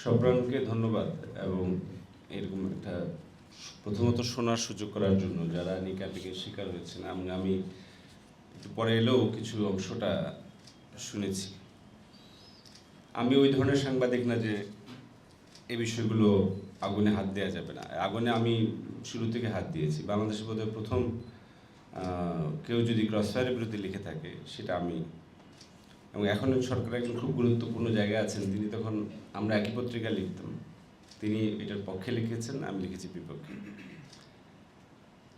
সব্রানকে ধন্যবাদ এবং এরকম একটা প্রথমত শোনার সুযোগ করার জন্য যারা নিকাটিকে শিকার হয়েছেন। আমি একটু পরে এলেও কিছু অংশটা শুনেছি। আমি ওই ধরনের সাংবাদিক না যে এই বিষয়গুলো আগুনে হাত দেওয়া যাবে না। আগুনে আমি শুরু থেকে হাত দিয়েছি। বাংলাদেশের বোধহয় প্রথম কেউ যদি ক্রসফায়ারের বিরুদ্ধে লিখে থাকে সেটা আমি। এবং এখন সরকার একজন খুব গুরুত্বপূর্ণ জায়গায় আছেন। তিনি তখন আমরা একই পত্রিকা লিখতাম, তিনি এটার পক্ষে লিখেছেন, আমি লিখেছি বিপক্ষে।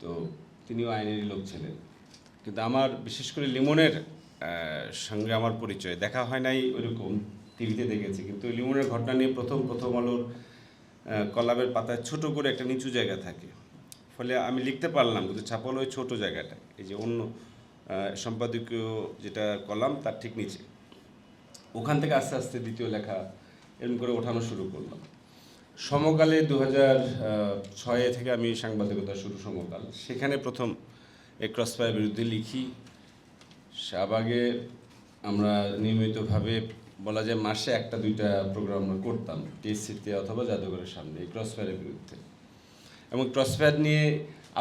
তো তিনিও আইনেরই লোক ছিলেন। কিন্তু আমার বিশেষ করে লিমনের সঙ্গে আমার পরিচয় দেখা হয় নাই ওইরকম, টিভিতে দেখেছি। কিন্তু লিমনের ঘটনা নিয়ে প্রথম আলোর কলামের পাতায় ছোট করে একটা নিচু জায়গা থাকে, ফলে আমি লিখতে পারলাম। কিন্তু ছাপালো ওই ছোটো জায়গাটা, এই যে অন্য সম্পাদকীয় যেটা কলাম তার ঠিক নিচে, ওখান থেকে আস্তে আস্তে দ্বিতীয় লেখা এরকম করে ওঠানো শুরু করলাম। সমকালে 2006 থেকে আমি সাংবাদিকতা শুরু, সমকাল, সেখানে প্রথম এই ক্রসফায়ারের বিরুদ্ধে লিখি। শাহবাগে আমরা নিয়মিতভাবে বলা যায় মাসে একটা দুইটা প্রোগ্রাম আমরা করতাম, টিএসসিতে অথবা জাদুঘরের সামনে, এই ক্রসফায়ারের বিরুদ্ধে। এবং ক্রসফায়ার নিয়ে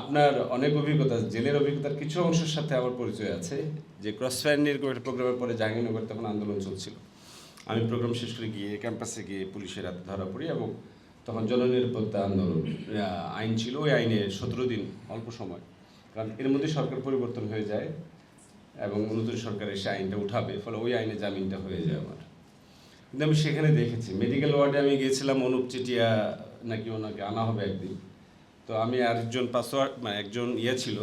আপনার অনেক অভিজ্ঞতা, জেলের অভিজ্ঞতার কিছু অংশের সাথে আমার পরিচয় আছে। যে ক্রসফায়ার নিয়ে এরকম একটা প্রোগ্রামের পরে জাহাঙ্গীরনগর তখন আন্দোলন চলছিল। আমি প্রোগ্রাম শেষ করে গিয়ে ক্যাম্পাসে গিয়ে পুলিশের হাতে ধরা পড়ি এবং তখন জননিরাপত্তা আন্দোলন আইন ছিল, ওই আইনে 17 দিন, অল্প সময়, কারণ এর মধ্যে সরকার পরিবর্তন হয়ে যায় এবং নতুন সরকার এসে আইনটা উঠাবে, ফলে ওই আইনে জামিনটা হয়ে যায় আমার। কিন্তু আমি সেখানে দেখেছি মেডিকেল ওয়ার্ডে আমি গিয়েছিলাম, অনুপ চেটিয়া নাকি ওনাকে আনা হবে একদিন। তো আমি আরেকজন পাসওয়ার্ড মানে একজন ছিল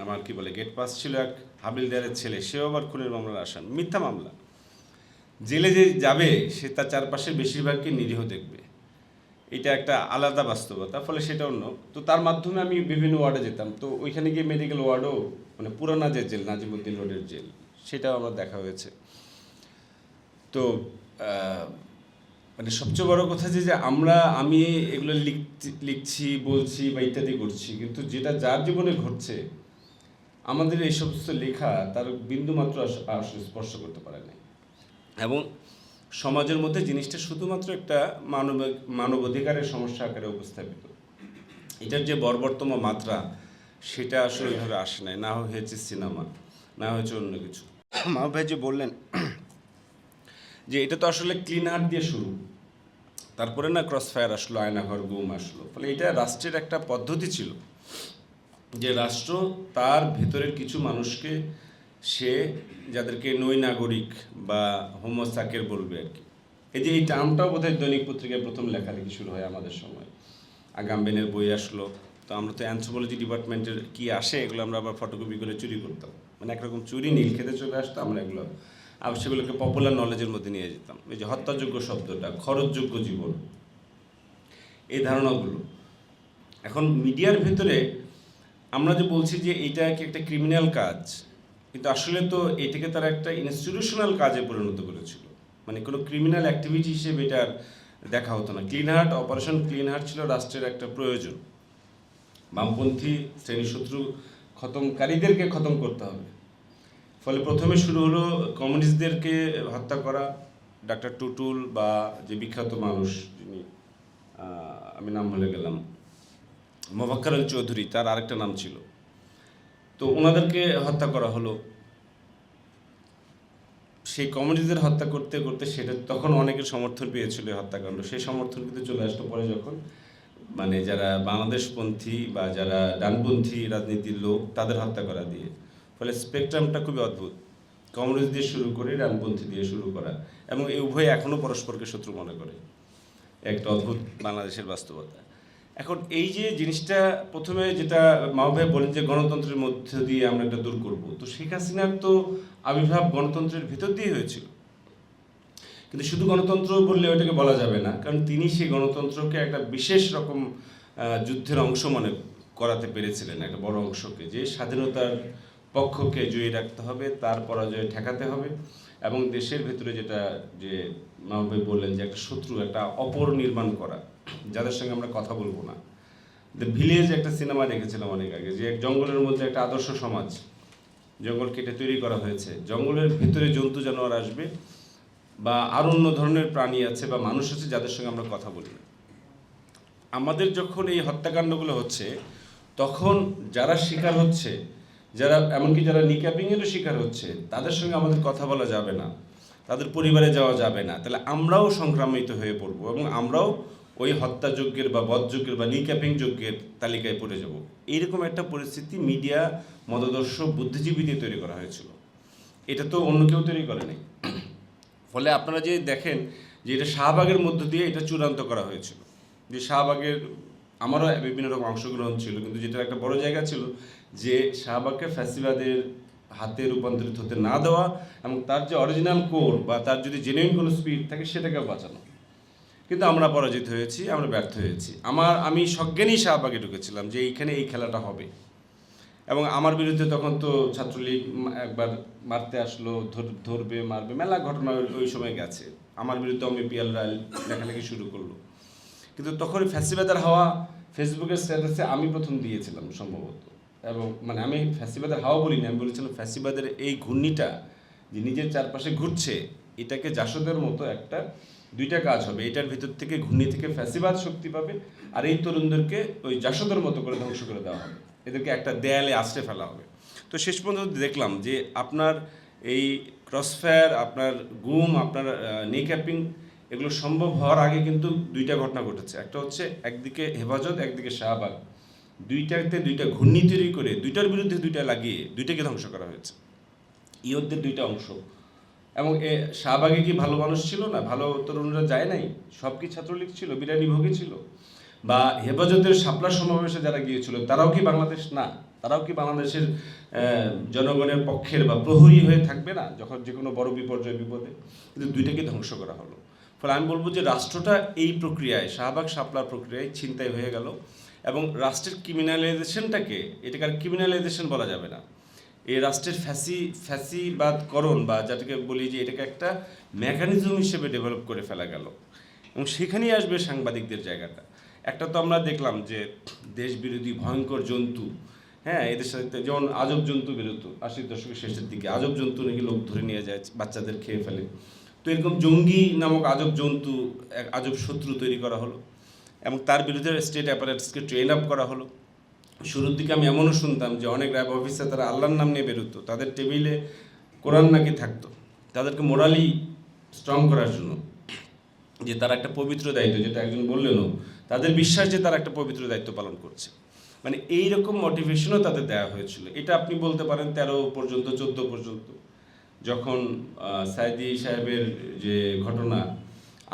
আমার কি বলে গেট পাস ছিল, এক হাবিলদারের ছেলে, সেও আবার খুনের মামলার আসামি, মিথ্যা মামলা। জেলে যে যাবে সে তার চারপাশে বেশিরভাগকে নিরীহ দেখবে, এটা একটা আলাদা বাস্তবতা, ফলে সেটা অন্য। তো তার মাধ্যমে আমি বিভিন্ন ওয়ার্ডে যেতাম। তো ওইখানে গিয়ে মেডিকেল ওয়ার্ডও, মানে পুরানা যে জেল, নাজিমুদ্দিন রোডের জেল, সেটাও আমার দেখা হয়েছে। তো মানে সবচেয়ে বড় কথা যে আমি এগুলো লিখছি, বলছি বা ইত্যাদি করছি, কিন্তু যেটা যার জীবনে ঘটছে আমাদের এই সমস্ত লেখা তার বিন্দুমাত্র আসলে স্পর্শ করতে পারে নাই। এবং সমাজের মধ্যে জিনিসটা শুধুমাত্র একটা মানবাধিকারের সমস্যা আকারে উপস্থাপিত। এটার যে বর্বরতম মাত্রা সেটা আসলে ওইভাবে আসে নাই, না হয়েছে সিনেমা, না হয়েছে অন্য কিছু। মাহবুব ভাই যে বললেন যে এটা তো আসলে ক্লিন হার্ট দিয়ে শুরু, তারপরে না ক্রসফায়ার আসলো, আয়নাঘর, গুম আসলো। ফলে এটা রাষ্ট্রের একটা পদ্ধতি ছিল যে রাষ্ট্র তার ভেতরের কিছু মানুষকে, সে যাদেরকে নৈ নাগরিক বা হোমোসাকের বলবে আর কি। এই টার্মটাও বোধহয় দৈনিক পত্রিকায় প্রথম লেখালেখি শুরু হয় আমাদের সময়। আগামবেনের বই আসলো, তো আমরা তো অ্যানথ্রোপোলজি ডিপার্টমেন্টের কি আসে এগুলো আমরা আবার ফটোকপি করে চুরি করতাম, মানে একরকম চুরি, নীল খেতে চলে আসতো, আমরা এগুলো আবার সেগুলোকে পপুলার নলেজের মধ্যে নিয়ে যেতাম। এই যে হত্যাযোগ্য শব্দটা, খরচযোগ্য জীবন, এই ধারণাগুলো এখন মিডিয়ার ভেতরে আমরা যে বলছি যে এটা কি একটা ক্রিমিনাল কাজ, কিন্তু আসলে তো এটাকে তারা একটা ইনস্টিটিউশনাল কাজে পরিণত করেছিল। মানে কোনো ক্রিমিনাল অ্যাক্টিভিটি হিসেবে এটা দেখা হতো না। Clean heart, operation clean heart ছিল রাষ্ট্রের একটা প্রয়োজন। বামপন্থী শ্রেণীশত্রু খতমকারীদেরকে খতম করতে হবে। ফলে প্রথমে শুরু হলো কমিউনিস্টদেরকে হত্যা করা, ডাক্তার টুটুল বা যে বিখ্যাত মানুষ যিনি, আমি নাম ভুলে গেলাম, মোফাক্কার আলী চৌধুরী, তার আরেকটা নাম ছিল, তো ওনাদেরকে হত্যা করা হলো। সেই কমিউনিস্টদের হত্যা করতে করতে সেটা তখন অনেকের সমর্থন পেয়েছিল হত্যাকাণ্ড, সেই সমর্থন কিন্তু চলে আসলো পরে যখন মানে যারা বাংলাদেশপন্থী বা যারা ডানপন্থী রাজনীতির লোক তাদের হত্যা করা দিয়ে। ফলে স্পেকট্রামটা খুবই অদ্ভুত, কমিউনিস্ট দিয়ে শুরু করে ডানপন্থী দিয়ে শুরু করা, এবং এই উভয়ে এখনও পরস্পরকে শত্রু মনে করে। একটা অদ্ভুত বাংলাদেশের বাস্তবতা। এখন এই যে জিনিসটা প্রথমে যেটা মাহবুব ভাই বলেন যে গণতন্ত্রের মধ্য দিয়ে আমরা এটা দূর করব, তো শেখ হাসিনার তো আবির্ভাব গণতন্ত্রের ভিতর দিয়ে হয়েছিল। কিন্তু শুধু গণতন্ত্র বললে ওইটাকে বলা যাবে না, কারণ তিনি সেই গণতন্ত্রকে একটা বিশেষ রকম যুদ্ধের অংশ মনে করাতে পেরেছিলেন, একটা বড় অংশকে, যে স্বাধীনতার পক্ষকে জয়ী রাখতে হবে, তার পরাজয় ঠেকাতে হবে, এবং দেশের ভেতরে যেটা যে মাহবুব ভাই বললেন যে একটা শত্রু, একটা অপর নির্মাণ করা, যাদের সঙ্গে আমরা কথা বলবো না। দ্য ভিলেজ একটা সিনেমা দেখেছিলাম অনেক আগে, যে এক জঙ্গলের মধ্যে একটা আদর্শ সমাজ, জঙ্গল কেটে তৈরি করা হয়েছে, জঙ্গলের ভিতরে জন্তু জানোয়ার আসবে, বা আর অন্য ধরনের প্রাণী আছে বা মানুষ আছে যাদের সঙ্গে আমরা কথা বলি না। আমাদের যখন এই হত্যাকাণ্ডগুলো হচ্ছে তখন যারা শিকার হচ্ছে, যারা এমনকি যারা নিক্যাপিংয়েরও শিকার হচ্ছে, তাদের সঙ্গে আমাদের কথা বলা যাবে না, তাদের পরিবারে যাওয়া যাবে না, তাহলে আমরাও সংক্রামিত হয়ে পড়ব এবং আমরাও ওই হত্যাযজ্ঞের বা বধযজ্ঞের বা নিক্যাপিং যজ্ঞের তালিকায় পড়ে যাব। এইরকম একটা পরিস্থিতি মিডিয়া, মতাদর্শ, বুদ্ধিজীবী দিয়ে তৈরি করা হয়েছিল। এটা তো অন্য কেউ তৈরি করে নাই। ফলে আপনারা যে দেখেন যে এটা শাহবাগের মধ্য দিয়ে এটা চূড়ান্ত করা হয়েছিল, যে শাহবাগের আমারও বিভিন্ন রকম অংশগ্রহণ ছিল, কিন্তু যেটার একটা বড় জায়গা ছিল যে শাহবাগকে ফ্যাসিবাদের হাতে রূপান্তরিত হতে না দেওয়া এবং তার যে অরিজিনাল কোর বা তার যদি জেনুইন কোনো স্পিড থাকে সেটাকে বাঁচানো। কিন্তু আমরা পরাজিত হয়েছি, আমরা ব্যর্থ হয়েছি। আমি সজ্ঞানেই শাহবাগে ঢুকেছিলাম যে এইখানে এই খেলাটা হবে, এবং আমার বিরুদ্ধে তখন তো ছাত্রলীগ একবার মারতে আসলো, ধরবে মারবে, মেলা ঘটনা ওই সময় গেছে। আমার বিরুদ্ধে আমি পিএল রায় লেখালেখি শুরু করলো, কিন্তু তখন ফ্যাসিবাদের হাওয়া ফেসবুকের স্ট্যাটাসে আমি প্রথম দিয়েছিলাম সম্ভবত। এবং মানে আমি ফ্যাসিবাদের হাওয়া বলিনি, আমি বলেছিলাম ফ্যাসিবাদের এই ঘূর্ণিটা যে নিজের চারপাশে ঘুরছে, এটাকে জাসদের মতো একটা দুইটা কাজ হবে, এটার ভিতর থেকে ঘূর্ণি থেকে ফ্যাসিবাদ শক্তি পাবে, আর এই তরুণদেরকে ওই জাসদের মতো করে ধ্বংস করে দেওয়া হবে, এদেরকে একটা দেয়ালে আশ্রে ফেলা হবে। তো শেষ পর্যন্ত দেখলাম যে আপনার এই ক্রসফায়ার, আপনার গুম, আপনার নিক্যাপিং, এগুলো সম্ভব হওয়ার আগে কিন্তু দুইটা ঘটনা ঘটেছে। একটা হচ্ছে একদিকে হেফাজত, একদিকে শাহবাগ, দুইটাতে দুইটা ঘূর্ণি তৈরি করে দুইটার বিরুদ্ধে দুইটা লাগিয়ে দুইটাকে ধ্বংস করা হয়েছে, ইয়োধদের দুইটা অংশ। এবং শাহবাগে কি ভালো মানুষ ছিল না? ভালো তরুণরা যায় নাই? সব কি ছাত্রলীগ ছিল? বিরানি ভোগী ছিল? বা হেফাজতের শাপলা সমাবেশে যারা গিয়েছিল তারাও কি বাংলাদেশ না? তারাও কি বাংলাদেশের জনগণের পক্ষের বা প্রহরী হয়ে থাকবে না যখন যে কোনো বড় বিপর্যয় বিপদে? কিন্তু দুইটাকে ধ্বংস করা হলো। ফলে আমি বলবো যে রাষ্ট্রটা এই প্রক্রিয়ায়, শাহবাগ শাপলার প্রক্রিয়ায় ছিনতাই হয়ে গেল, এবং রাষ্ট্রের ক্রিমিনালাইজেশনটাকে, এটাকে আর ক্রিমিনালাইজেশন বলা যাবে না, এই রাষ্ট্রের ফ্যাসিবাদকরণ বা যেটাকে বলি যে এটাকে একটা মেকানিজম হিসেবে ডেভেলপ করে ফেলা গেল। এবং সেখানেই আসবে সাংবাদিকদের জায়গাটা। একটা তো আমরা দেখলাম যে দেশ বিরোধী ভয়ঙ্কর জন্তু, হ্যাঁ, এদের সাথে যেমন আজব জন্তু বেরোতো 80 দশকের শেষের দিকে, আজব জন্তু নাকি লোক ধরে নিয়ে যায়, বাচ্চাদের খেয়ে ফেলে। তো এরকম জঙ্গি নামক আজব জন্তু, এক আজব শত্রু তৈরি করা হলো, এবং তার বিরুদ্ধে স্টেট অ্যাপারেটসকে ট্রেন আপ করা হলো। শুরুর দিকে আমি এমনও শুনতাম যে অনেক র্যাব অফিসার তারা আল্লাহর নাম নিয়ে বেরোতো, তাদের টেবিলে কোরআন নাকি থাকতো, তাদেরকে মোরালি স্ট্রং করার জন্য, যে তারা একটা পবিত্র দায়িত্ব, যেটা একজন বললেনও, তাদের বিশ্বাস যে তারা একটা পবিত্র দায়িত্ব পালন করছে। মানে এইরকম মোটিভেশনও তাদের দেওয়া হয়েছিল। এটা আপনি বলতে পারেন 13 পর্যন্ত, 14 পর্যন্ত, যখন সাইদি সাহেবের যে ঘটনা,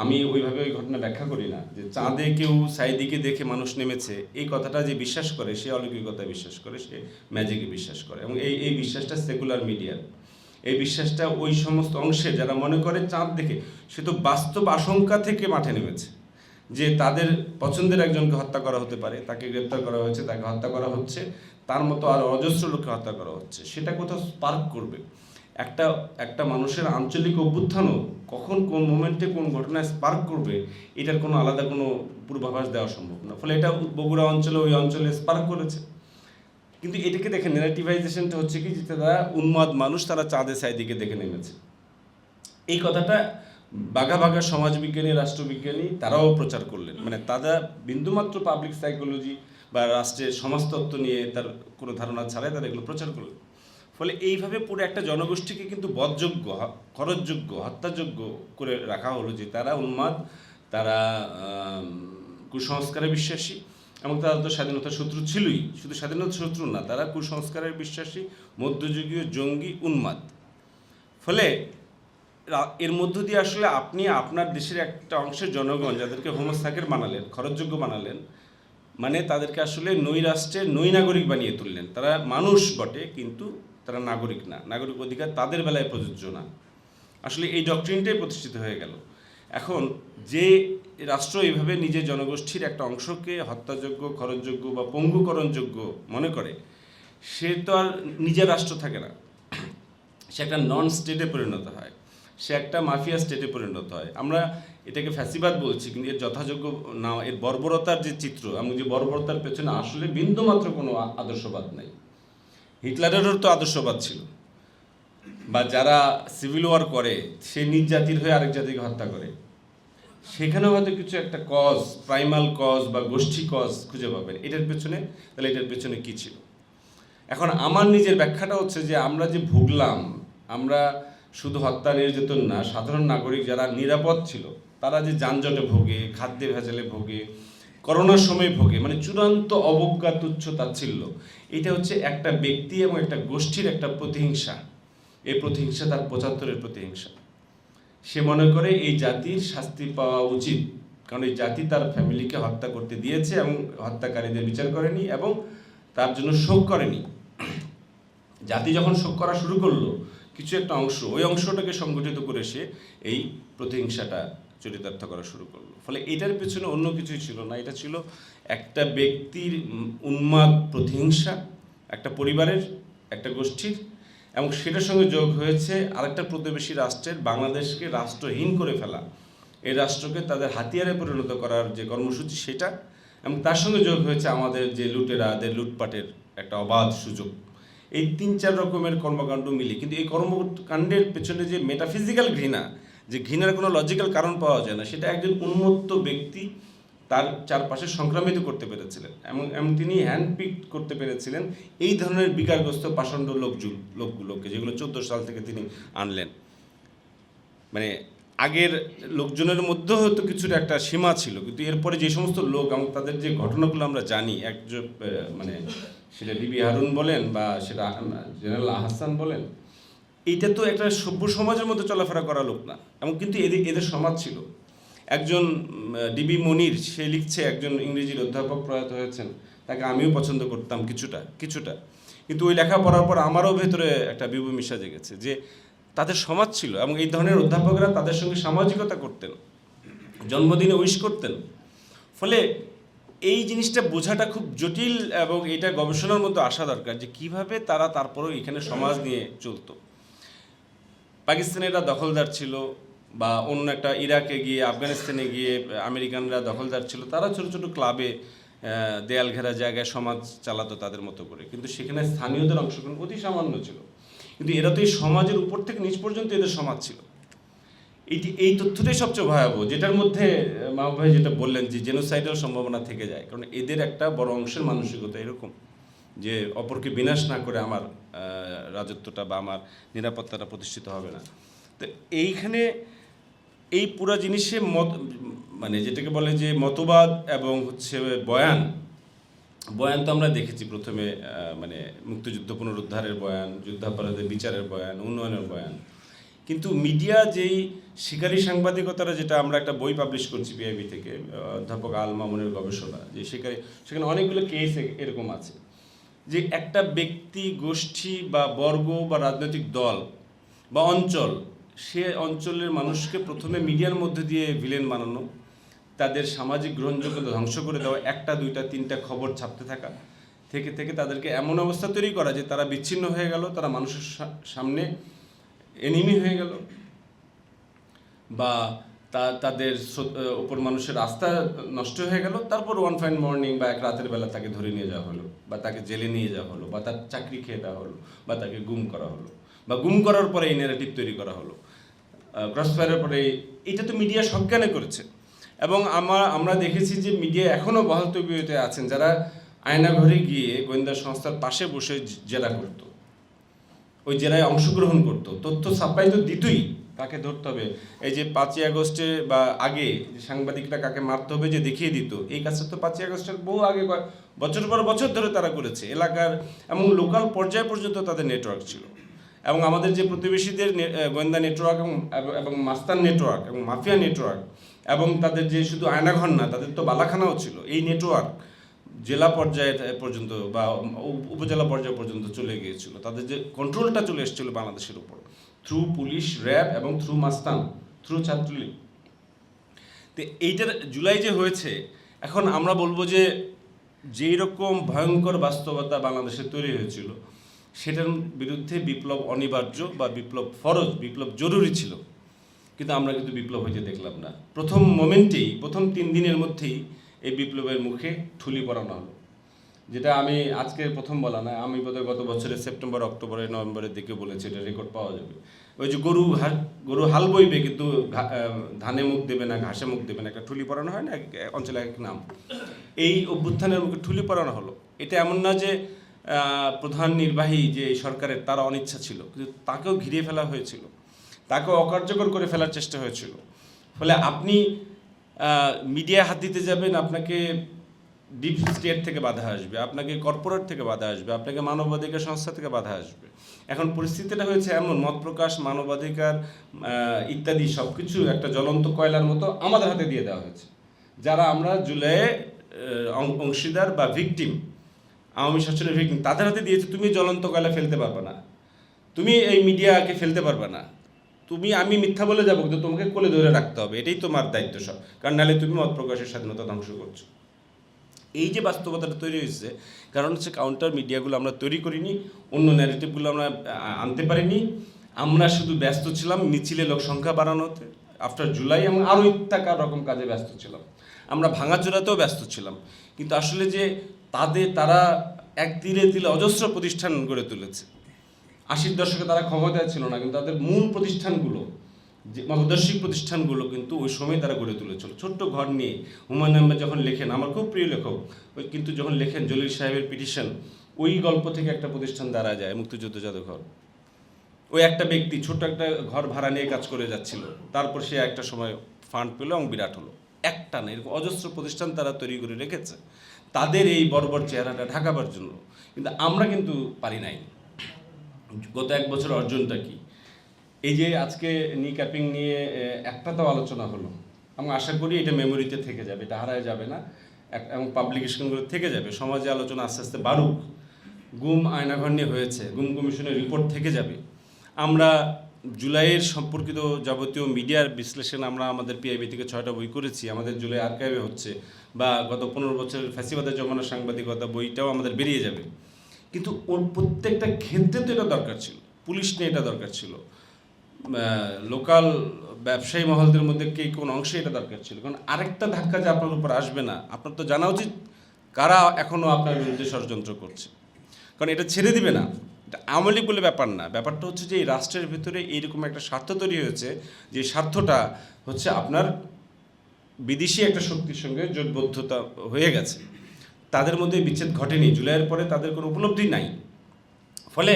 আমি ওইভাবে ওই ঘটনা ব্যাখ্যা করি না, যে চাঁদে কেউ সাইদিকে দেখে মানুষ নেমেছে, এই কথাটা যে বিশ্বাস করে সে অলৌকিকতায় বিশ্বাস করে, সে ম্যাজিকে বিশ্বাস করে, এবং এই বিশ্বাসটা সেকুলার মিডিয়ার, এই বিশ্বাসটা ওই সমস্ত অংশে যারা মনে করে চাঁদ দেখে, সে তো বাস্তব আশঙ্কা থেকে মাঠে নেমেছে যে তাদের পছন্দের একজনকে হত্যা করা হতে পারে, তাকে গ্রেপ্তার করা হয়েছে, তাকে হত্যা করা হচ্ছে, তার মতো আর অজস্র লোককে হত্যা করা হচ্ছে, সেটা কোথাও স্পার্ক করবে। একটা মানুষের আঞ্চলিক অভ্যুত্থানও কখন কোন মোমেন্টে কোন ঘটনায় স্পার্ক করবে, এটার কোনো আলাদা কোনো পূর্বাভাস দেওয়া সম্ভব না। ফলে এটা বগুড়া অঞ্চলে, ওই অঞ্চলে স্পার্ক করেছে। কিন্তু এটাকে দেখে নেগেটিভাইজেশনটা হচ্ছে কি, যে তারা উন্মাদ মানুষ, তারা চাঁদে সাইদিকে দেখে নেমেছে, এই কথাটা বাঘা বাঘা সমাজবিজ্ঞানী, রাষ্ট্রবিজ্ঞানী তারাও প্রচার করলেন। মানে তারা বিন্দুমাত্র পাবলিক সাইকোলজি বা রাষ্ট্রের সমাজতত্ত্ব নিয়ে তার কোনো ধারণা ছাড়াই তারা এগুলো প্রচার করলেন। ফলে এইভাবে পুরো একটা জনগোষ্ঠীকে কিন্তু বধযোগ্য, খরচযোগ্য, হত্যাযোগ্য করে রাখা হলো, যে তারা উন্মাদ, তারা কুসংস্কারে বিশ্বাসী, এবং তারা তো স্বাধীনতার শত্রু ছিলই। শুধু স্বাধীনতার শত্রু না, তারা কুসংস্কারের বিশ্বাসী, মধ্যযুগীয় জঙ্গি, উন্মাদ। ফলে এর মধ্য দিয়ে আসলে আপনি আপনার দেশের একটা অংশের জনগণ যাদেরকে হোমোসাইকের বানালেন, খরচযোগ্য বানালেন, মানে তাদেরকে আসলে নৈ রাষ্ট্রের নৈ নাগরিক বানিয়ে তুললেন। তারা মানুষ বটে, কিন্তু তারা নাগরিক না, নাগরিক অধিকার তাদের বেলায় প্রযোজ্য না। আসলে এই ডক্ট্রিনটাই প্রতিষ্ঠিত হয়ে গেল। এখন যে রাষ্ট্র এইভাবে নিজের জনগোষ্ঠীর একটা অংশকে হত্যাযোগ্য, খরচযোগ্য বা পঙ্গুকরণযোগ্য মনে করে, সে তো আর নিজের রাষ্ট্র থাকে না, সে একটা নন স্টেটে পরিণত হয়, সে একটা মাফিয়া স্টেটে পরিণত হয়। আমরা এটাকে ফ্যাসিবাদ বলছি, কিন্তু এর যথাযোগ্য না, এর বর্বরতার যে চিত্র, আমি যে বর্বরতার পেছনে আসলে বিন্দুমাত্র কোনো আদর্শবাদ নাই। হিটলারেরও তো আদর্শবাদ ছিল, বা যারা সিভিল ওয়ার করে সে নিজ জাতির হয়ে আরেক জাতিকে হত্যা করে, সেখানেও হয়তো কিছু একটা কজ, প্রাইমাল কজ বা গোষ্ঠী কজ খুঁজে পাবেন এটার পেছনে। তাহলে এটার পেছনে কী ছিল? এখন আমার নিজের ব্যাখ্যাটা হচ্ছে যে আমরা যে ভুগলাম, আমরা শুধু হত্যা নির্যাতন না, সাধারণ নাগরিক যারা নিরাপদ ছিল তারা যে যানজটে ভোগে, খাদ্যে ভেজালে ভোগে, করোনার সময় ভোগে, মানে চূড়ান্ত অবজ্ঞা, তুচ্ছ তাচ্ছিল্য, এটা হচ্ছে একটা ব্যক্তি এবং একটা গোষ্ঠীর একটা প্রতিহিংসা। এই প্রতিহিংসা তার ৭৫-এর প্রতিহিংসা। সে মনে করে এই জাতির শাস্তি পাওয়া উচিত, কারণ এই জাতি তার ফ্যামিলিকে হত্যা করতে দিয়েছে এবং হত্যাকারীদের বিচার করেনি এবং তার জন্য শোক করেনি। জাতি যখন শোক করা শুরু করলো, কিছু একটা অংশ ওই অংশটাকে সংগঠিত করে সে এই প্রতিহিংসাটা চরিতার্থ করা শুরু করলো। ফলে এটার পেছনে অন্য কিছুই ছিল না, এটা ছিল একটা ব্যক্তির উন্মাদ প্রতিহিংসা, একটা পরিবারের, একটা গোষ্ঠীর, এবং সেটার সঙ্গে যোগ হয়েছে আরেকটা প্রতিবেশী রাষ্ট্রের বাংলাদেশকে রাষ্ট্রহীন করে ফেলা, এই রাষ্ট্রকে তাদের হাতিয়ারে পরিণত করার যে কর্মসূচি সেটা, এবং তার সঙ্গে যোগ হয়েছে আমাদের যে লুটেরাদের লুটপাটের একটা অবাধ সুযোগ। এই ৩-৪ রকমের কর্মকাণ্ড মিলে, কিন্তু এই কর্মকাণ্ডের পেছনে যে মেটাফিজিক্যাল ঘৃণা, যে ঘৃণার কোনো লজিক্যাল কারণ পাওয়া যায় না, সেটা একজন উন্মত্ত ব্যক্তি তার চারপাশে সংক্রামিত করতে পেরেছিলেন এবং তিনি হ্যান্ডপিক করতে পেরেছিলেন এই ধরনের বিকারগ্রস্ত পাষণ্ড লোকগুলোকে, যেগুলো 14 সাল থেকে তিনি আনলেন। মানে আগের লোকজনের মধ্যেও হয়তো কিছুটা একটা সীমা ছিল, কিন্তু এরপরে যে সমস্ত লোক এবং তাদের যে ঘটনাগুলো আমরা জানি, একজন মানে সেটা ডিবি হারুন বলেন বা সেটা জেনারেল আহসান বলেন, এইটা তো একটা সভ্য সমাজের মধ্যে চলাফেরা করা লোক না, এবং কিন্তু এদের সমাজ ছিল। একজন ডিবি মনির, সে লিখছে, একজন ইংরেজির অধ্যাপক প্রয়াত হয়েছেন, তাকে আমিও পছন্দ করতাম কিছুটা, কিন্তু ওই লেখা পড়ার পর আমারও ভেতরে একটা বিভূমিশা জেগেছে যে তাদের সমাজ ছিল, এবং এই ধরনের অধ্যাপকরা তাদের সঙ্গে সামাজিকতা করতেন, জন্মদিনে উইশ করতেন। ফলে এই জিনিসটা বোঝাটা খুব জটিল, এবং এটা গবেষণার মধ্যে আসা দরকার যে কিভাবে তারা তারপরেও এখানে সমাজ নিয়ে চলতো। পাকিস্তানিরা দখলদার ছিল, বা অন্য একটা ইরাকে গিয়ে, আফগানিস্তানে গিয়ে আমেরিকানরা দখলদার ছিল, তারা ছোট ছোট ক্লাবে দেয়াল ঘেরা জায়গায় সমাজ চালাতো তাদের মতো করে, কিন্তু সেখানে স্থানীয়দের অংশগ্রহণ অতি সামান্য ছিল। কিন্তু এরা তো এই সমাজের উপর থেকে নিচ পর্যন্ত এদের সমাজ ছিল। এই তথ্যটাই সবচেয়ে ভয়াবহ, যেটার মধ্যে মাহবুব ভাই যেটা বললেন যে জেনোসাইডাল সম্ভাবনা থেকে যায়, কারণ এদের একটা বড় অংশের মানসিকতা এরকম যে অপরকে বিনাশ না করে আমার রাজত্বটা বা আমার নিরাপত্তাটা প্রতিষ্ঠিত হবে না। তো এইখানে এই পুরো জিনিসে মানে যেটাকে বলে যে মতবাদ এবং হচ্ছে বয়ান তো আমরা দেখেছি প্রথমে, মানে মুক্তিযুদ্ধ পুনরুদ্ধারের বয়ান, যুদ্ধাপরাধের বিচারের বয়ান, উন্নয়নের বয়ান, কিন্তু মিডিয়া যেই শিকারী সাংবাদিকতারা, যেটা আমরা একটা বই পাবলিশ করছি পিআইবি থেকে, অধ্যাপক আল মামুনের গবেষণা, যে সেখানে অনেকগুলো কেস এরকম আছে যে একটা ব্যক্তি, গোষ্ঠী বা বর্গ বা রাজনৈতিক দল বা অঞ্চল, সে অঞ্চলের মানুষকে প্রথমে মিডিয়ার মধ্যে দিয়ে ভিলেন বানানো, তাদের সামাজিক গ্রহণযোগ্যতা ধ্বংস করে দেওয়া, 1টা 2টা 3টা খবর ছাপতে থাকা, থেকে তাদেরকে এমন অবস্থা তৈরি করা যে তারা বিচ্ছিন্ন হয়ে গেল, তারা মানুষের সামনে এনিমি হয়ে গেল, বা তাদের ওপর মানুষের আস্থা নষ্ট হয়ে গেল। তারপর ওয়ান ফাইন মর্নিং বা এক রাতের বেলা তাকে ধরে নিয়ে যাওয়া হলো, বা তাকে জেলে নিয়ে যাওয়া হলো, বা তার চাকরি খেয়ে দেওয়া হলো, বা তাকে গুম করা হলো, বা গুম করার পরে এই ন্যারেটিভ তৈরি করা হলো, ক্রসফায়ারের পরে। এটা তো মিডিয়া সজ্ঞানে করেছে, এবং আমরা দেখেছি যে মিডিয়া এখনও বহাল তবিয়তে আছেন, যারা আয়নাঘরে গিয়ে গোয়েন্দা সংস্থার পাশে বসে জেরা করতো, ওই জেরায় অংশগ্রহণ করতো, তথ্য সাপ্লাই তো দিতই, কাকে ধরতে হবে, এই যে 5ই আগস্টে বা আগে সাংবাদিকরা কাকে মারতে হবে যে দেখিয়ে দিত, এই কাজটা তো 5ই আগস্টের বহু আগে, বছর পর বছর ধরে তারা করেছে। এলাকার এবং লোকাল পর্যায় পর্যন্ত তাদের নেটওয়ার্ক ছিল, এবং আমাদের যে প্রতিবেশীদের গোয়েন্দা নেটওয়ার্ক এবং মাস্তান নেটওয়ার্ক এবং মাফিয়া নেটওয়ার্ক, এবং তাদের যে শুধু আয়নাঘর না, তাদের তো বালাখানাও ছিল, এই নেটওয়ার্ক জেলা পর্যায়ে পর্যন্ত বা উপজেলা পর্যায় পর্যন্ত চলে গিয়েছিল। তাদের যে কন্ট্রোলটা চলে এসেছিল বাংলাদেশের উপর, থ্রু পুলিশ, র্যাব এবং থ্রু মাস্তান, থ্রু ছাত্রলীগ। তো এইটার জুলাই যে হয়েছে, এখন আমরা বলবো যে যেই রকম ভয়ঙ্কর বাস্তবতা বাংলাদেশে তৈরি হয়েছিল, সেটার বিরুদ্ধে বিপ্লব অনিবার্য বা বিপ্লব ফরজ, বিপ্লব জরুরি ছিল, কিন্তু আমরা কিন্তু বিপ্লব হইতে দেখলাম না। প্রথম মোমেন্টেই, প্রথম 3 দিনের মধ্যেই এই বিপ্লবের মুখে ঠুলি পরানো হলো। যেটা আমি আজকে প্রথম বলা না, আমি বোধহয় গত বছরের সেপ্টেম্বর, অক্টোবরে, নভেম্বরের দিকে বলেছি, এটা রেকর্ড পাওয়া যাবে। ওই যে গরু হাল বইবে কিন্তু ধানে মুখ দেবে না, ঘাসে মুখ দেবে না, একটা ঠুলি পরানো হয় না অঞ্চলে এক নাম, এই অভ্যুত্থানের মুখে ঠুলি পরানো হলো। এটা এমন না যে প্রধান নির্বাহী যে সরকারের তার অনিচ্ছা ছিল, কিন্তু তাকেও ঘিরে ফেলা হয়েছিল, তাকেও অকার্যকর করে ফেলার চেষ্টা হয়েছিল। ফলে আপনি মিডিয়া হাত দিতে যাবেন, আপনাকে ডিপ স্টেট থেকে বাধা আসবে, আপনাকে কর্পোরেট থেকে বাধা আসবে, আপনাকে মানবাধিকার সংস্থা থেকে বাধা আসবে। এখন পরিস্থিতিটা হয়েছে এমন, মত প্রকাশ, মানবাধিকার ইত্যাদি সব কিছু একটা জ্বলন্ত কয়লার মতো আমাদের হাতে দিয়ে দেওয়া হয়েছে, যারা আমরা জুলাইয়ে অংশীদার বা ভিকটিম, আওয়ামী শাসনের ভিকটিম, তাদের হাতে দিয়েছে। তুমি জ্বলন্ত কয়লা ফেলতে পারবে না, তুমি এই মিডিয়াকে ফেলতে পারবে না, আমি মিথ্যা বলে যাবো কিন্তু তোমাকে কোলে ধরে রাখতে হবে, এটাই তোমার দায়িত্ব সব, কারণ নাহলে তুমি মত প্রকাশের স্বাধীনতা ধ্বংস করছো। এই যে বাস্তবতাটা তৈরি হয়েছে, কারণ হচ্ছে কাউন্টার মিডিয়াগুলো আমরা তৈরি করিনি, অন্য ন্যারেটিভগুলো আমরা আনতে পারিনি। আমরা শুধু ব্যস্ত ছিলাম মিছিলে লোক সংখ্যা বাড়ানোতে আফটার জুলাই, এবং আরও ইত্যাকার রকম কাজে ব্যস্ত ছিলাম। আমরা ভাঙাচোরাতেও ব্যস্ত ছিলাম, কিন্তু আসলে যে তারা এক তিলে তিলে অজস্র প্রতিষ্ঠান গড়ে তুলেছে। 80-র দশকে তারা ক্ষমতায় ছিল না, কিন্তু তাদের মূল প্রতিষ্ঠানগুলো, যে মানবদর্শিক প্রতিষ্ঠানগুলো কিন্তু ওই সময় তারা গড়ে তুলেছিল। ছোট্ট ঘর নিয়ে হুমায়ুন আহমেদ যখন লেখেন, আমার খুব প্রিয় লেখক, ওই কিন্তু যখন লেখেন জলিল সাহেবের পিটিশন, ওই গল্প থেকে একটা প্রতিষ্ঠান দাঁড়া যায়, মুক্তিযুদ্ধ জাদুঘর। ওই একটা ব্যক্তি ছোট্ট একটা ঘর ভাড়া নিয়ে কাজ করে যাচ্ছিল, তারপর সে একটা সময় ফান্ড পেল এবং বিরাট হলো। একটা না, এরকম অজস্র প্রতিষ্ঠান তারা তৈরি করে রেখেছে তাদের এই বর্বর চেহারাটা ঢাকাবার জন্য, কিন্তু আমরা কিন্তু পারি নাই। গত এক বছর অর্জনটা কি? এই যে আজকে নি ক্যাপিং নিয়ে একটা তো আলোচনা হলো, আমি আশা করি এটা মেমোরিতে থেকে যাবে, এটা হারায় যাবে না, এবং পাবলিকেশনগুলো থেকে যাবে, সমাজে আলোচনা আস্তে আস্তে বাড়ুক। গুম আয়নাঘর নিয়ে হয়েছে, গুম কমিশনের রিপোর্ট থেকে যাবে। আমরা জুলাইয়ের সম্পর্কিত যাবতীয় মিডিয়ার বিশ্লেষণ আমরা আমাদের পিআইবি থেকে 6টা বই করেছি, আমাদের জুলাই আর্কাইভে হচ্ছে, বা গত 15 বছরের ফ্যাসিবাদের জমানার সাংবাদিকতা বইটাও আমাদের বেরিয়ে যাবে। কিন্তু ওর প্রত্যেকটা ক্ষেত্রে তো এটা দরকার ছিল, পুলিশ নিয়ে এটা দরকার ছিল, লোকাল ব্যবসায়ী মহলদের মধ্যে কে কোন অংশে এটা দরকার ছিল। কারণ আরেকটা ধাক্কা যে আপনার উপর আসবে না, আপনার তো জানা উচিত কারা এখনও আপনার বিরুদ্ধে ষড়যন্ত্র করছে, কারণ এটা ছেড়ে দিবে না। এটা আওয়ামী লীগ বলে ব্যাপার না, ব্যাপারটা হচ্ছে যে এই রাষ্ট্রের ভিতরে এইরকম একটা স্বার্থ তৈরি হয়েছে, যে স্বার্থটা হচ্ছে আপনার বিদেশি একটা শক্তির সঙ্গে জোটবদ্ধতা হয়ে গেছে, তাদের মধ্যে বিচ্ছেদ ঘটেনি, জুলাইয়ের পরে তাদের কোনো উপলব্ধি নাই। ফলে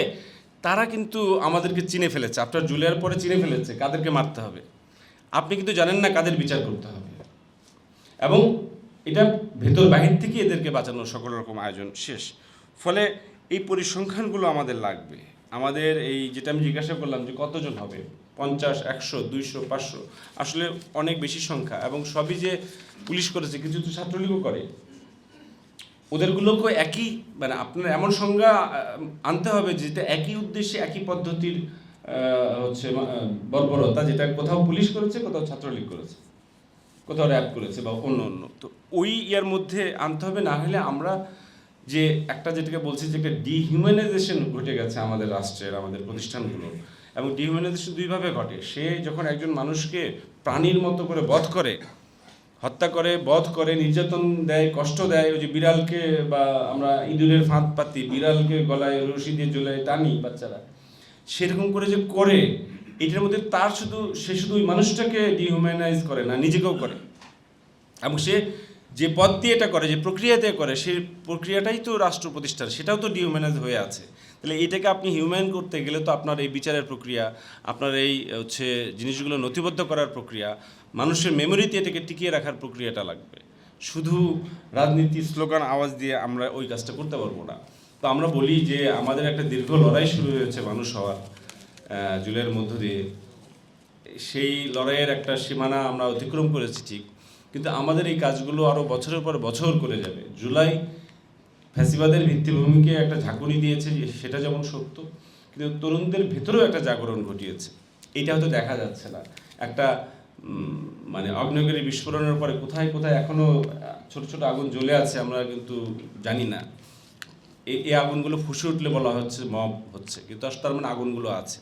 তারা কিন্তু আমাদেরকে চিনে ফেলেছে, আফটার জুলাইয়ের পরে চিনে ফেলেছে কাদেরকে মারতে হবে। আপনি কিন্তু জানেন না কাদের বিচার করতে হবে, এবং এটা ভেতর বাহির থেকে এদেরকে বাঁচানোর সকল রকম আয়োজন শেষ। ফলে এই পরিসংখ্যানগুলো আমাদের লাগবে। আমাদের এই যেটা আমি জিজ্ঞাসা করলাম যে কতজন হবে, 50, 100, 200, 500, আসলে অনেক বেশি সংখ্যা, এবং সবই যে পুলিশ করেছে, কিছু তো ছাত্রলীগও করে, ওদেরগুলোকে একই, মানে আপনার এমন সংজ্ঞা আনতে হবে যেটা একই উদ্দেশ্যে একই পদ্ধতির হচ্ছে বর্বরতা, যেটা কোথাও পুলিশ করেছে, কোথাও ছাত্রলীগ করেছে, কোথাও র্যাব করেছে, বা অন্য অন্য, তো ওই ইয়ার মধ্যে আনতে হবে। না হলে আমরা যে একটা যেটাকে বলছি যে একটা ডিহিউম্যানাইজেশন ঘটে গেছে আমাদের রাষ্ট্রের, আমাদের প্রতিষ্ঠানগুলো, এবং ডিহিউম্যানাইজেশন দুইভাবে ঘটে। সে যখন একজন মানুষকে প্রাণীর মতো করে বধ করে, হত্যা করে, বধ করে, নির্যাতন দেয়, কষ্ট দেয়, ওই যে বিড়ালকে, বা আমরা ইঁদুরের ফাঁদ পাতি, বিড়ালকে গলায় রশি দিয়ে ঝুলায় টানি বাচ্চারা, সেরকম করে যে করে, এটার মধ্যে সে শুধু ওই মানুষটাকে ডিহিউম্যানাইজ করে না, নিজেকেও করে, এবং সে যে পথ দিয়ে এটা করে, যে প্রক্রিয়া দিয়ে করে, সেই প্রক্রিয়াটাই তো রাষ্ট্র প্রতিষ্ঠান, সেটাও তো ডিহিউম্যানাইজ হয়ে আছে। তাহলে এটাকে আপনি হিউম্যান করতে গেলে তো আপনার এই বিচারের প্রক্রিয়া, আপনার এই হচ্ছে জিনিসগুলো নথিবদ্ধ করার প্রক্রিয়া, মানুষের মেমোরিতে এটাকে টিকিয়ে রাখার প্রক্রিয়াটা লাগবে। শুধু রাজনীতি স্লোগান আওয়াজ দিয়ে আমরা ওই কাজটা করতে পারবো না। তো আমরা বলি যে আমাদের একটা দীর্ঘ লড়াই শুরু হয়েছে মানুষ হওয়ার জুলাইয়ের মধ্য দিয়ে, সেই লড়াইয়ের একটা সীমানা আমরা অতিক্রম করেছি ঠিক, কিন্তু আমাদের এই কাজগুলো আরও বছরের পর বছর করে যাবে। জুলাই ফ্যাসিবাদের ভিত্তিভূমিকে একটা ঝাঁকুনি দিয়েছে, সেটা যেমন সত্য, কিন্তু তরুণদের ভেতরেও একটা জাগরণ ঘটিয়েছে, এইটা হয়তো দেখা যাচ্ছে না। একটা মানে অগ্নিগিরি বিস্ফোরণের পরে কোথায় কোথায় এখনও ছোট ছোট আগুন জ্বলে আছে, আমরা কিন্তু জানি না। এই আগুনগুলো ফুসে উঠলে বলা হচ্ছে মব হচ্ছে, কিন্তু আসলে তার মানে আগুনগুলো আছে।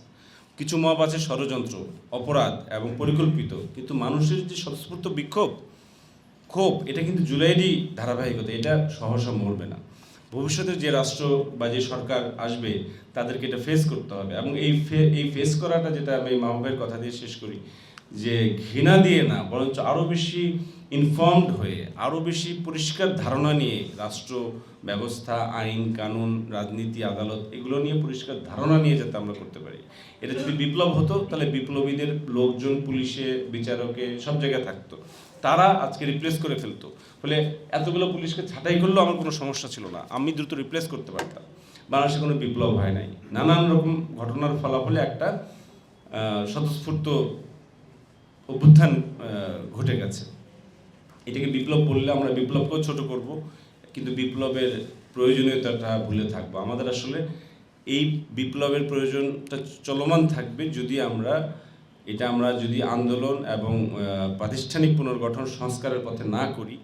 কিছু মব আছে ষড়যন্ত্র, অপরাধ এবং পরিকল্পিত, কিন্তু মানুষের যে স্বতঃস্ফূর্ত বিক্ষোভ, ক্ষোভ, এটা কিন্তু জুলাইয়েরই ধারাবাহিকতা, এটা সহসা মরবে না। ভবিষ্যতে যে রাষ্ট্র বা যে সরকার আসবে তাদেরকে এটা ফেস করতে হবে। এবং এই ফেস করাটা, যেটা আমি মাহবুবের কথা দিয়ে শেষ করি, যে ঘৃণা দিয়ে না, বরঞ্চ আরও বেশি ইনফর্মড হয়ে, আরও বেশি পরিষ্কার ধারণা নিয়ে রাষ্ট্র ব্যবস্থা, আইন কানুন, রাজনীতি, আদালত, এগুলো নিয়ে পরিষ্কার ধারণা নিয়ে যাতে আমরা করতে পারি। এটা যদি বিপ্লব হতো তাহলে বিপ্লবীদের লোকজন পুলিশে, বিচারকে, সব জায়গায় থাকতো, তারা আজকে রিপ্লেস করে ফেলতো। ফলে এতগুলো পুলিশকে ছাঁটাই করলেও আমার কোনো সমস্যা ছিল না, আমি দ্রুত রিপ্লেস করতে পারতাম। বাংলাদেশে কোনো বিপ্লব হয় নাই, নানান রকম ঘটনার ফলাফলে একটা স্বতঃস্ফূর্ত অভ্যুত্থান ঘটে গেছে। এটাকে বিপ্লব বললে আমরা বিপ্লবকেও ছোট করব, কিন্তু বিপ্লবের প্রয়োজনীয়তাটা ভুলে থাকবো। আমাদের আসলে এই বিপ্লবের প্রয়োজনটা চলমান থাকবে যদি আমরা যদি আন্দোলন এবং প্রাতিষ্ঠানিক পুনর্গঠন সংস্কারের পথে না করি,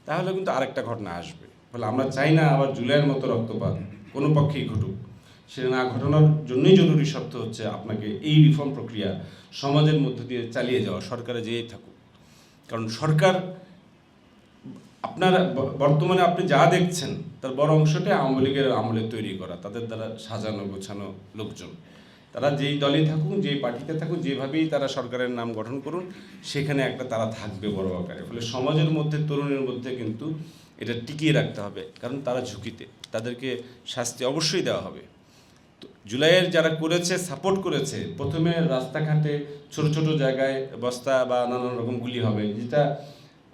তাহলে কিন্তু আরেকটা ঘটনা আসবে। ফলে আমরা চাই না আবার জুলাইয়ের মতো রক্তপাত কোনো পক্ষেই ঘটুক। সেটা না ঘটানোর জন্যই জরুরি শর্ত হচ্ছে আপনাকে এই রিফর্ম প্রক্রিয়া সমাজের মধ্য দিয়ে চালিয়ে যাওয়া, সরকারে যেয়েই থাকুক। কারণ সরকার, আপনার বর্তমানে আপনি যা দেখছেন তার বড় অংশটাই আওয়ামী লীগের আমলে তৈরি করা, তাদের দ্বারা সাজানো গোছানো লোকজন। তারা যেই দলে থাকুন, যেই পার্টিতে থাকুন, যেভাবেই তারা সরকারের নাম গঠন করুন, সেখানে একটা তারা থাকবে বড় আকারে। ফলে সমাজের মধ্যে, তরুণের মধ্যে কিন্তু এটা টিকিয়ে রাখতে হবে, কারণ তারা ঝুঁকিতে, তাদেরকে শাস্তি অবশ্যই দেওয়া হবে। তো জুলাইয়ের যারা করেছে, সাপোর্ট করেছে, প্রথমে রাস্তাঘাটে ছোট ছোট জায়গায় বস্তা বা নানান রকম গুলি হবে, যেটা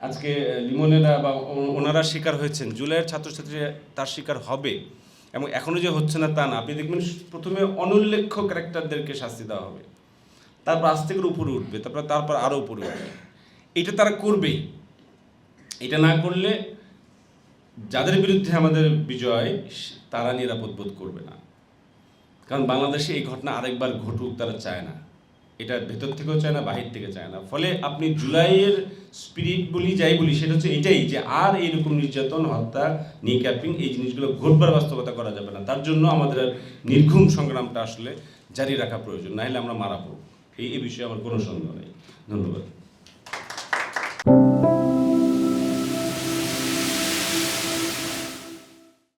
আজকে লিমনেরা বা ওনারা শিকার হয়েছেন, জুলাইয়ের ছাত্রছাত্রীরা তার শিকার হবে। এবং এখনও যে হচ্ছে না তা না, আপনি দেখবেন প্রথমে অনুল্লেখ্য ক্যারেক্টারদেরকে শাস্তি দেওয়া হবে, তারপর আস্তে করে উপরে উঠবে, তারপর আরও উপরে উঠবে। এটা তারা করবেই। এটা না করলে যাদের বিরুদ্ধে আমাদের বিজয়, তারা নিরাপদ বোধ করবে না। কারণ বাংলাদেশে এই ঘটনা আরেকবার ঘটুক তারা চায় না, এটা ভেতর থেকেও চায় না, বাহির থেকে চায় না। ফলে আপনি জুলাইয়ের স্পিরিট বলি, যাই বলি, সেটা হচ্ছে এটাই, যে আর এইরকম নির্যাতন, হত্যা, নিক্যাপিং, এই জিনিসগুলো ঘটবার বাস্তবতা করা যাবে না। তার জন্য আমাদের নির্ঘুম সংগ্রামটা আসলে জারি রাখা প্রয়োজন, না হলে আমরা মারা পড়ব। এই বিষয়ে আমার কোনো সন্দেহ নেই। ধন্যবাদ।